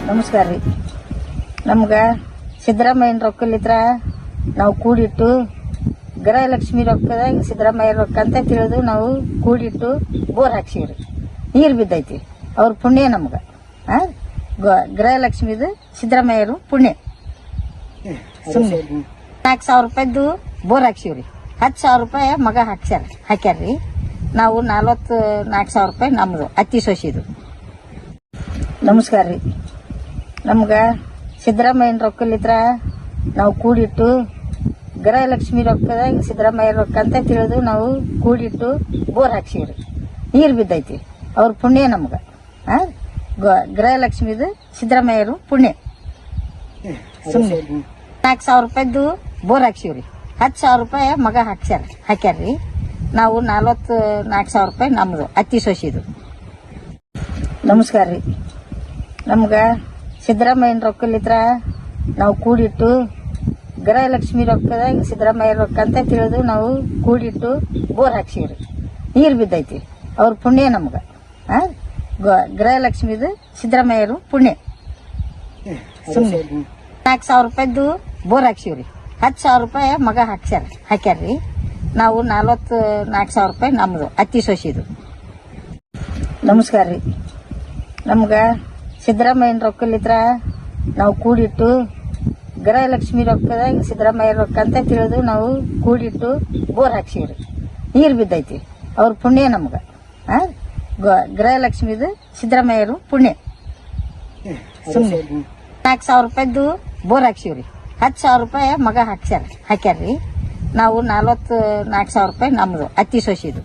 ನಮಸ್ಕಾರ ರೀ. ನಮ್ಗೆ ಸಿದ್ದರಾಮಯ್ಯನ ರೊಕ್ಕಲಿತ್ರ ನಾವು ಕೂಡಿಟ್ಟು ಗೃಹಲಕ್ಷ್ಮಿ ರೊಕ್ಕದಾಗ ಸಿದ್ದರಾಮಯ್ಯ ರೊಕ್ಕ ಅಂತ ತಿಳಿದು ನಾವು ಕೂಡಿಟ್ಟು ಬೋರ್ ಹಾಕ್ಸಿವ್ರಿ. ನೀರು ಬಿದ್ದೈತಿ. ಅವ್ರ ಪುಣ್ಯ ನಮ್ಗೆ. ಗೃಹಲಕ್ಷ್ಮಿದು ಸಿದ್ದರಾಮಯ್ಯರು ಪುಣ್ಯ. ಸುಮ್ಮನೆ 4,000 ರೂಪಾಯಿದ್ದು ಬೋರ್ ಹಾಕ್ಸಿವ್ರಿ. 10,000 ರೂಪಾಯಿ ಮಗ ಹಾಕ್ಯಾರ್ರಿ. ನಾವು 44,000 ರೂಪಾಯಿ ನಮ್ದು ಅತ್ತಿ ಸೊಸಿದು. ನಮಸ್ಕಾರ ರೀ. ನಮ್ಗೆ ಸಿದ್ದರಾಮಯ್ಯನ ರೊಕ್ಕಲಿತ್ರ ನಾವು ಕೂಡಿಟ್ಟು ಗೃಹಲಕ್ಷ್ಮಿ ರೊಕ್ಕದಾಗ ಸಿದ್ದರಾಮಯ್ಯ ರೊಕ್ಕ ಅಂತ ತಿಳಿದು ನಾವು ಕೂಡಿಟ್ಟು ಬೋರ್ ಹಾಕ್ಸಿವ್ರಿ. ನೀರು ಬಿದ್ದೈತಿ. ಅವ್ರ ಪುಣ್ಯ ನಮ್ಗೆ. ಗೃಹಲಕ್ಷ್ಮಿದು ಸಿದ್ದರಾಮಯ್ಯರು ಪುಣ್ಯ. ಸುಮ್ಮನೆ 4,000 ರೂಪಾಯಿದ್ದು ಬೋರ್ ಹಾಕ್ಸಿವ್ರಿ. 10,000 ರೂಪಾಯಿ ಮಗ ಹಾಕ್ಯಾರ್ರಿ. ನಾವು 44,000 ರೂಪಾಯಿ ನಮ್ದು ಅತ್ತಿ ಸೊಸಿದು. ನಮಸ್ಕಾರ ರೀ. ನಮ್ಗೆ ಸಿದ್ದರಾಮಯ್ಯನ ರೊಕ್ಕಲಿತ್ರ ನಾವು ಕೂಡಿಟ್ಟು ಗೃಹಲಕ್ಷ್ಮಿ ರೊಕ್ಕದಾಗ ಸಿದ್ದರಾಮಯ್ಯ ರೊಕ್ಕ ಅಂತ ತಿಳಿದು ನಾವು ಕೂಡಿಟ್ಟು ಬೋರ್ ಹಾಕ್ಸಿವ್ರಿ. ನೀರು ಬಿದ್ದೈತಿ. ಅವ್ರ ಪುಣ್ಯ ನಮ್ಗೆ. ಗೃಹಲಕ್ಷ್ಮಿದು ಸಿದ್ದರಾಮಯ್ಯರು ಪುಣ್ಯ. ಸುಮ್ಮನೆ 4,000 ರೂಪಾಯಿದ್ದು ಬೋರ್ ಹಾಕ್ಸಿವ್ರಿ. 10,000 ರೂಪಾಯಿ ಮಗ ಹಾಕ್ಯಾರ್ರಿ. ನಾವು 44,000 ರೂಪಾಯಿ ನಮ್ದು ಅತ್ತಿ ಸೊಸಿದು. ನಮಸ್ಕಾರ ರೀ. ನಮ್ಗೆ ಸಿದ್ದರಾಮಯ್ಯನ ರೊಕ್ಕಲಿತ್ರ ನಾವು ಕೂಡಿಟ್ಟು ಗೃಹಲಕ್ಷ್ಮಿ ರೊಕ್ಕದಾಗ ಸಿದ್ದರಾಮಯ್ಯ ರೊಕ್ಕ ಅಂತ ತಿಳಿದು ನಾವು ಕೂಡಿಟ್ಟು ಬೋರ್ ಹಾಕ್ಸಿವ್ರಿ. ನೀರು ಬಿದ್ದೈತಿ. ಅವ್ರ ಪುಣ್ಯ ನಮ್ಗೆ. ಗೃಹಲಕ್ಷ್ಮಿದು ಸಿದ್ದರಾಮಯ್ಯರು ಪುಣ್ಯ. ಸುಮ್ಮನೆ 4,000 ರೂಪಾಯಿದ್ದು ಬೋರ್ ಹಾಕ್ಸಿವ್ರಿ. 10,000 ರೂಪಾಯಿ ಮಗ ಹಾಕ್ಯಾರ್ರಿ. ನಾವು 44,000 ರೂಪಾಯಿ ನಮ್ದು ಅತ್ತಿ ಸೊಸಿದು.